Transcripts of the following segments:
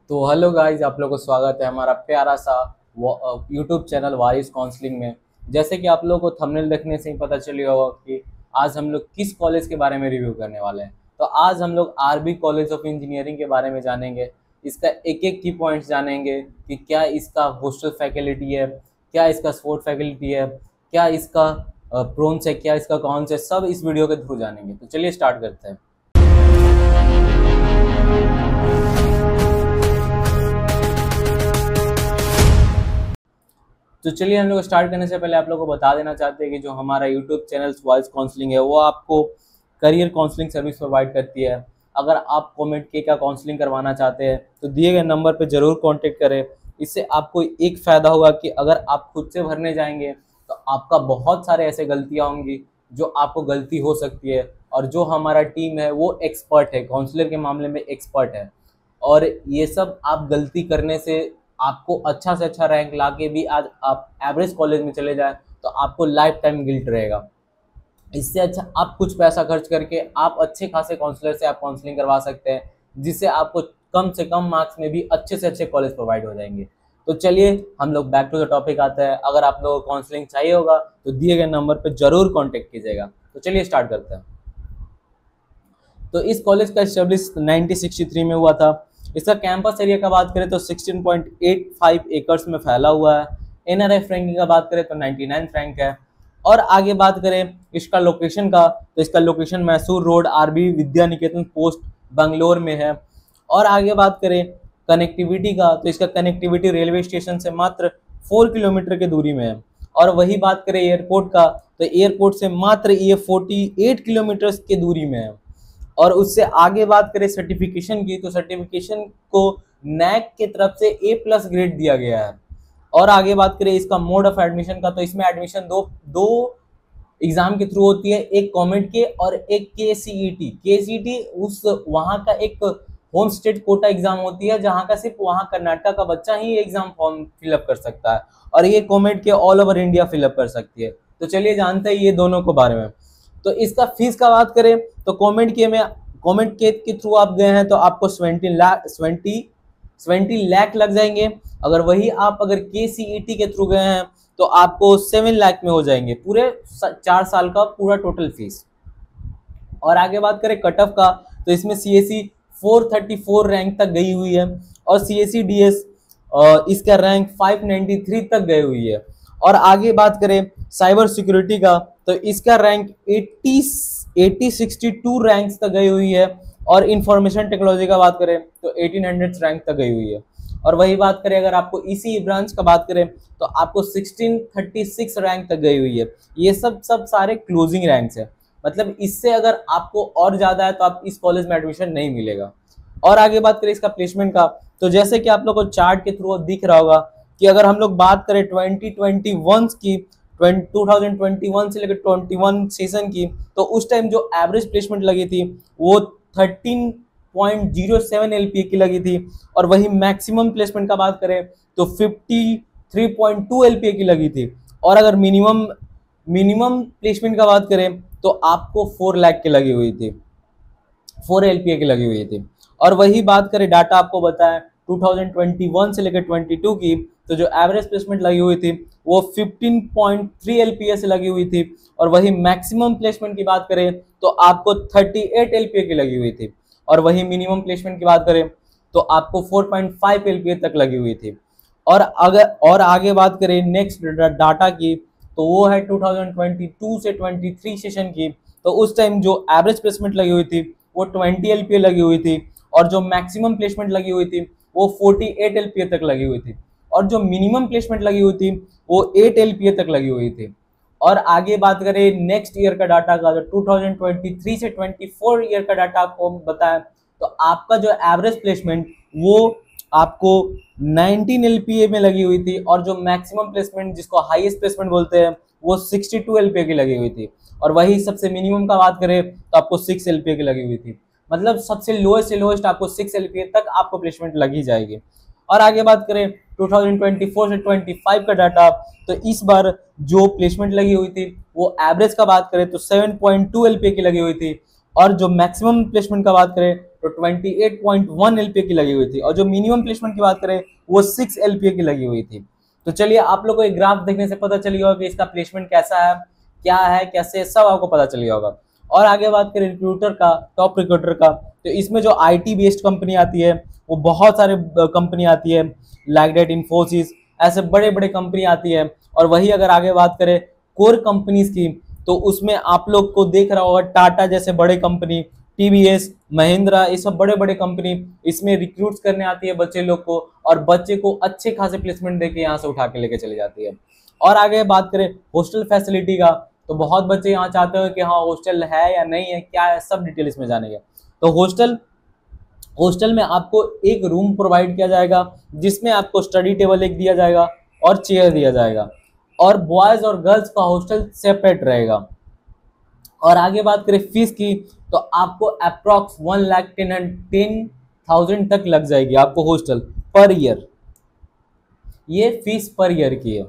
तो hello guys, आप लोगों को स्वागत है हमारा प्यारा सा यूट्यूब चैनल वारिस काउंसलिंग में। जैसे कि आप लोगों को थंबनेल देखने से ही पता चल गया होगा कि आज हम लोग किस कॉलेज के बारे में रिव्यू करने वाले हैं। तो आज हम लोग आरबी कॉलेज ऑफ इंजीनियरिंग के बारे में जानेंगे। इसका एक एक की पॉइंट्स जानेंगे कि क्या इसका हॉस्टल फैकल्टी है, क्या इसका स्पोर्ट फैकल्टी है, क्या इसका प्रोन्स है, क्या इसका कॉन्स है, सब इस वीडियो के थ्रू जानेंगे। तो चलिए स्टार्ट करते हैं। तो चलिए, हम लोग स्टार्ट करने से पहले आप लोगों को बता देना चाहते हैं कि जो हमारा यूट्यूब चैनल वाइस काउंसलिंग है वो आपको करियर काउंसलिंग सर्विस प्रोवाइड करती है। अगर आप कमेंट के क्या काउंसलिंग करवाना चाहते हैं तो दिए गए नंबर पर ज़रूर कांटेक्ट करें। इससे आपको एक फ़ायदा होगा कि अगर आप खुद से भरने जाएंगे तो आपका बहुत सारे ऐसे गलतियाँ होंगी जो आपको गलती हो सकती है, और जो हमारा टीम है वो एक्सपर्ट है, काउंसलर के मामले में एक्सपर्ट है। और ये सब आप गलती करने से आपको अच्छा से अच्छा रैंक लाके भी आज आप एवरेज कॉलेज में चले जाए तो आपको लाइफ टाइम गिल्ट रहेगा। इससे अच्छा आप कुछ पैसा खर्च करके आप अच्छे खासे काउंसलर से आप काउंसलिंग करवा सकते हैं, जिससे आपको कम से कम मार्क्स में भी अच्छे से अच्छे कॉलेज प्रोवाइड हो जाएंगे। तो चलिए हम लोग बैक टू द टॉपिक आते हैं। अगर आप लोगों को काउंसलिंग चाहिए होगा तो दिए गए नंबर पर जरूर कॉन्टेक्ट कीजिएगा। तो चलिए स्टार्ट करते हैं। तो इस कॉलेज का एस्टेब्लिश 1963 में हुआ था। इसका कैंपस एरिया का बात करें तो 16.85 एकर्स में फैला हुआ है। एनआरएफ रैंकिंग का बात करें तो 99 रैंक है। और आगे बात करें इसका लोकेशन का तो इसका location Mysore road RB Vidya Niketan post Bangalore में है। और आगे बात करें कनेक्टिविटी का तो इसका कनेक्टिविटी रेलवे स्टेशन से मात्र 4 किलोमीटर की दूरी में है। और वही बात करें एयरपोर्ट का तो एयरपोर्ट से मात्र ये 48 किलोमीटर की दूरी में है। और उससे आगे बात करें सर्टिफिकेशन की तो सर्टिफिकेशन को नैक की तरफ से A+ ग्रेड दिया गया है। और आगे बात करें इसका मोड ऑफ एडमिशन का तो इसमें एडमिशन दो एग्जाम के थ्रू होती है, एक कॉमेट के और एक के सीईटी उस वहाँ का एक होम स्टेट कोटा एग्जाम होती है, जहाँ का सिर्फ वहाँ कर्नाटका का बच्चा ही एग्जाम फॉर्म फिलअप कर सकता है, और ये कॉमेट के ऑल ओवर इंडिया फिलअप कर सकती है। तो चलिए जानते हैं ये दोनों को बारे में। तो इसका फीस का बात करें तो कॉमेंट के थ्रू आप गए हैं तो आपको 20 लाख लग जाएंगे। अगर के सीईटी के थ्रू गए हैं तो आपको 7 लाख में हो जाएंगे पूरे 4 साल का पूरा टोटल फीस। और आगे बात करें कट ऑफ का तो इसमें CSE 434 रैंक तक गई हुई है, और CSE DS इसका रैंक 593 तक गई हुई है। और आगे बात करें साइबर सिक्योरिटी का तो इसका रैंक 8062 रैंक्स तक गई हुई है। और इंफॉर्मेशन टेक्नोलॉजी का बात करें तो 1800 रैंक तक गई हुई है। और वही बात करें अगर आपको ECE ब्रांच का बात करें तो आपको 1636 रैंक तक गई हुई है। ये सब सारे क्लोजिंग रैंक्स है, मतलब इससे अगर आपको और ज़्यादा है तो आप इस कॉलेज में एडमिशन नहीं मिलेगा। और आगे बात करें इसका प्लेसमेंट का तो जैसे कि आप लोग को चार्ट के थ्रू दिख रहा होगा कि अगर हम लोग बात करें 2021 की 2021 से लेकर 21 सेशन की तो उस टाइम जो एवरेज प्लेसमेंट लगी थी वो 13.07 LPA की लगी थी। और वही मैक्सिमम प्लेसमेंट का बात करें तो 53.2 LPA की लगी थी। और अगर मिनिमम प्लेसमेंट का बात करें तो आपको 4 लाख की लगी हुई थी, 4 LPA की लगी हुई थी। और वही बात करें डाटा आपको बताएं 2021 से लेकर 22 की तो जो एवरेज प्लेसमेंट लगी हुई थी वो 15.3 LPA से लगी हुई थी। और वही मैक्सिमम प्लेसमेंट की बात करें तो आपको 38 LPA की लगी हुई थी। और वही मिनिमम प्लेसमेंट की बात करें तो आपको 4.5 LPA तक लगी हुई थी। और आगे बात करें नेक्स्ट डाटा की तो वो है 2022 से 23 सेशन की तो उस टाइम जो एवरेज प्लेसमेंट लगी हुई थी वो 20 LPA लगी हुई थी। और जो मैक्सिमम प्लेसमेंट लगी हुई थी वो 48 LPA तक लगी हुई थी। और जो मिनिमम प्लेसमेंट लगी हुई थी वो 8 LPA तक लगी हुई थी। और आगे बात करें नेक्स्ट ईयर का डाटा का तो 2023 से 24 ईयर का डाटा आपको बताएं तो आपका जो एवरेज प्लेसमेंट वो आपको 19 LPA में लगी हुई थी। और जो मैक्सिमम प्लेसमेंट जिसको हाईएस्ट प्लेसमेंट बोलते हैं वो 62 LPA की लगी हुई थी। और वही सबसे मिनिमम का बात करें तो आपको 6 LPA की लगी हुई थी। मतलब सबसे लोएस्ट से लोएस्ट आपको 6 LPA तक आपको प्लेसमेंट लगी जाएगी। और आगे बात करें 2024 से 25 का डाटा तो इस बार जो प्लेसमेंट लगी हुई थी वो एवरेज का बात करें तो 7.2 LPA की लगी हुई थी। और जो मैक्सिमम प्लेसमेंट का बात करें तो 28.1 LPA की लगी हुई थी, और जो मिनिमम प्लेसमेंट की बात करें वो 6 LPA की लगी हुई थी। तो चलिए आप लोग को एक ग्राफ देखने से पता चल गया होगा कि इसका प्लेसमेंट कैसा है, क्या है, कैसे, सब आपको पता चल गया होगा। और आगे बात करें रिक्रूटर का, टॉप रिक्रूटर का, तो इसमें जो IT बेस्ड कंपनी आती है वो बहुत सारे कंपनी आती है, लाइक दैट इन्फोसिस, ऐसे बड़े बड़े कंपनी आती है। और वही अगर आगे बात करें कोर कंपनीज की, तो उसमें आप लोग को देख रहा होगा टाटा जैसे बड़े कंपनी, TVS, महिंद्रा, ये सब बड़े बड़े कंपनी इसमें रिक्रूट्स करने आती है बच्चे लोग को, और बच्चे को अच्छे खासे प्लेसमेंट देके यहाँ से उठा के लेके चली जाती है। और आगे बात करें हॉस्टल फैसिलिटी का, तो बहुत बच्चे यहाँ चाहते हो कि हाँ हॉस्टल है या नहीं है, क्या है, सब डिटेल इसमें जानेंगे। तो हॉस्टल में आपको एक रूम प्रोवाइड किया जाएगा जिसमें आपको स्टडी टेबल एक दिया जाएगा और चेयर दिया जाएगा, और बॉयज और गर्ल्स का हॉस्टल सेपरेट रहेगा। और आगे बात करें फीस की, तो आपको अप्रॉक्स 1,10,000 तक लग जाएगी आपको हॉस्टल पर ईयर, ये फीस पर ईयर की है।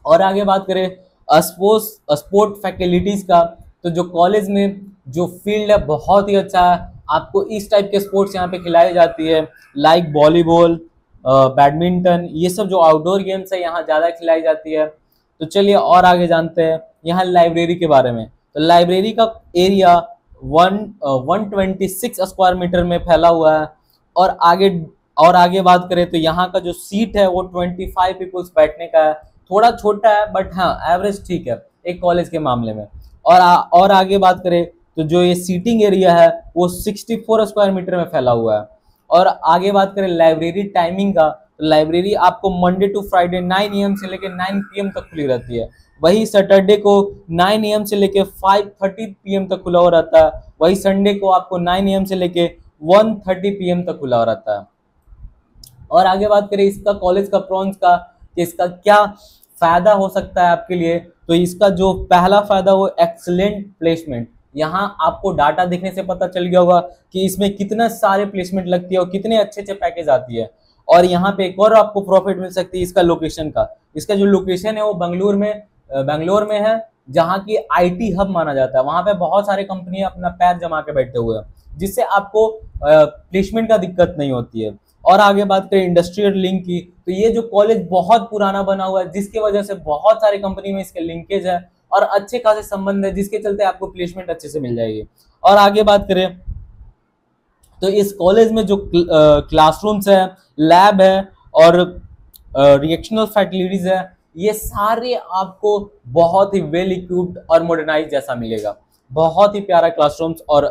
और आगे बात करें स्पोर्ट फैकल्टीज का, तो जो कॉलेज में जो फील्ड है बहुत ही अच्छा है, आपको इस टाइप के स्पोर्ट्स यहाँ पे खिलाई जाती है, लाइक वॉलीबॉल, बैडमिंटन, ये सब जो आउटडोर गेम्स है यहाँ ज़्यादा खिलाई जाती है। तो चलिए और आगे जानते हैं यहाँ लाइब्रेरी के बारे में। तो लाइब्रेरी का एरिया 126 स्क्वायर मीटर में फैला हुआ है। और आगे बात करें तो यहाँ का जो सीट है वो 25 पीपल्स बैठने का है, थोड़ा छोटा है बट हाँ एवरेज ठीक है एक कॉलेज के मामले में। और आगे बात करें तो जो ये सीटिंग एरिया है वो 64 स्क्वायर मीटर में फैला हुआ है। और आगे बात करें लाइब्रेरी टाइमिंग का, तो लाइब्रेरी आपको मंडे टू फ्राइडे 9 AM से लेकर 9 PM तक खुली रहती है। वही सैटरडे को 9 AM से लेकर 5:30 PM तक खुला हुआ रहता है। वही संडे को आपको 9 AM से लेकर 1:30 PM तक खुला हुआ रहता है। और आगे बात करें इसका कॉलेज का प्रॉन्स का, कि इसका क्या फायदा हो सकता है आपके लिए, तो इसका जो पहला फायदा वो एक्सीलेंट प्लेसमेंट। यहाँ आपको डाटा देखने से पता चल गया होगा कि इसमें कितना सारे प्लेसमेंट लगती है और कितने अच्छे अच्छे पैकेज आती है। और यहाँ पे एक और आपको प्रॉफिट मिल सकती है इसका लोकेशन का। इसका जो लोकेशन है वो बेंगलोर में है, जहाँ की IT हब माना जाता है। वहाँ पे बहुत सारे कंपनियां अपना पैर जमा के बैठे हुए हैं, जिससे आपको प्लेसमेंट का दिक्कत नहीं होती है। और आगे बात करें इंडस्ट्रियल लिंक की, तो ये जो कॉलेज बहुत पुराना बना हुआ है, जिसकी वजह से बहुत सारी कंपनी में इसके लिंकेज है और अच्छे खासे संबंध है, जिसके चलते आपको प्लेसमेंट अच्छे से मिल जाएगी। और आगे बात करें तो इस कॉलेज में जो क्लासरूम्स है, लैब है और रिएक्शनल फैसिलिटीज है, ये सारे आपको बहुत ही वेल इक्विप्ड और मॉडर्नाइज जैसा मिलेगा। बहुत ही प्यारा क्लासरूम्स और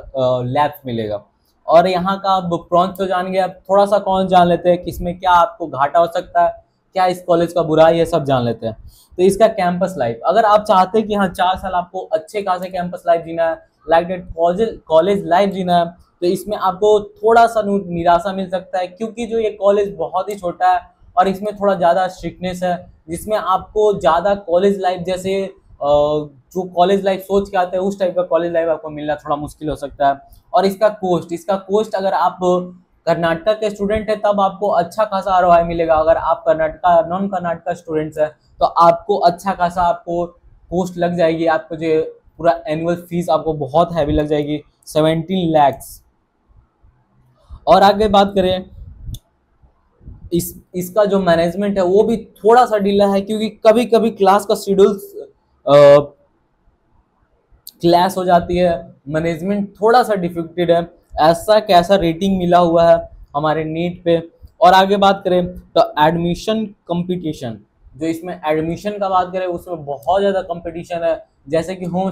लैब्स मिलेगा। और यहाँ का आप प्रॉन्स तो जान गए, अब थोड़ा सा कौन जान लेते हैं कि इसमें क्या आपको घाटा हो सकता है, क्या इस कॉलेज का बुराई है, सब जान लेते हैं। तो इसका कैंपस लाइफ, अगर आप चाहते हैं कि हाँ 4 साल आपको अच्छे खासे कैंपस लाइफ जीना है, लाइक दैट कॉलेज लाइफ जीना है, तो इसमें आपको थोड़ा सा निराशा मिल सकता है, क्योंकि जो ये कॉलेज बहुत ही छोटा है और इसमें थोड़ा ज़्यादा स्ट्रिक्टनेस है, जिसमें आपको ज़्यादा कॉलेज लाइफ जैसे जो कॉलेज लाइफ सोच के आते हैं उस टाइप का कॉलेज लाइफ आपको मिलना थोड़ा मुश्किल हो सकता है। और इसका कोस्ट अगर आप कर्नाटका के स्टूडेंट है तब आपको अच्छा खासा ROI मिलेगा। अगर आप नॉन कर्नाटका स्टूडेंट्स है तो आपको अच्छा खासा आपको कोस्ट लग जाएगी, आपको जो पूरा एनुअल फीस आपको बहुत हैवी लग जाएगी, 17 lakhs। और आगे बात करें इसका जो मैनेजमेंट है वो भी थोड़ा सा ढीला है, क्योंकि कभी कभी क्लास का शेड्यूल क्लैश हो जाती है, मैनेजमेंट थोड़ा सा डिफिकल्ट है। ऐसा कैसा रेटिंग मिला हुआ है हमारे नीट पे। और आगे बात करें तो एडमिशन कंपटीशन, जो इसमें एडमिशन का बात करें उसमें बहुत ज़्यादा कंपटीशन है। जैसे कि होम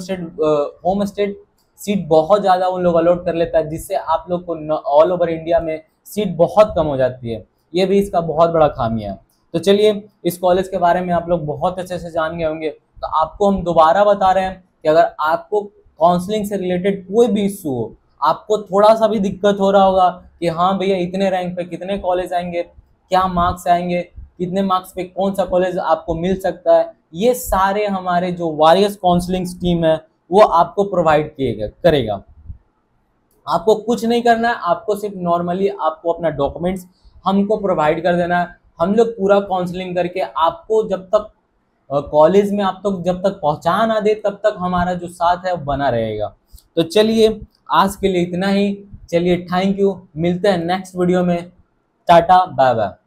स्टेट सीट बहुत ज़्यादा उन लोग अलॉट कर लेता है, जिससे आप लोग को ऑल ओवर इंडिया में सीट बहुत कम हो जाती है। ये भी इसका बहुत बड़ा खामी है। तो चलिए इस कॉलेज के बारे में आप लोग बहुत अच्छे से जान गए होंगे, तो आपको हम दोबारा बता रहे हैं कि अगर आपको काउंसलिंग से रिलेटेड कोई भी इशू हो, आपको थोड़ा सा भी दिक्कत हो रहा होगा कि हाँ भैया इतने रैंक पे कितने कॉलेज आएंगे, क्या मार्क्स आएंगे, कितने मार्क्स पे कौन सा कॉलेज आपको मिल सकता है, ये सारे हमारे जो वॉरियर्स काउंसलिंग टीम है वो आपको प्रोवाइड करेगा। आपको कुछ नहीं करना है, आपको सिर्फ नॉर्मली आपको अपना डॉक्यूमेंट्स हमको प्रोवाइड कर देना है। हम लोग पूरा काउंसलिंग करके आपको जब तक कॉलेज में आप तक जब तक पहुंचा ना दे तब तक हमारा जो साथ है वो बना रहेगा। तो चलिए आज के लिए इतना ही। चलिए थैंक यू, मिलते हैं नेक्स्ट वीडियो में। Tata bye bye.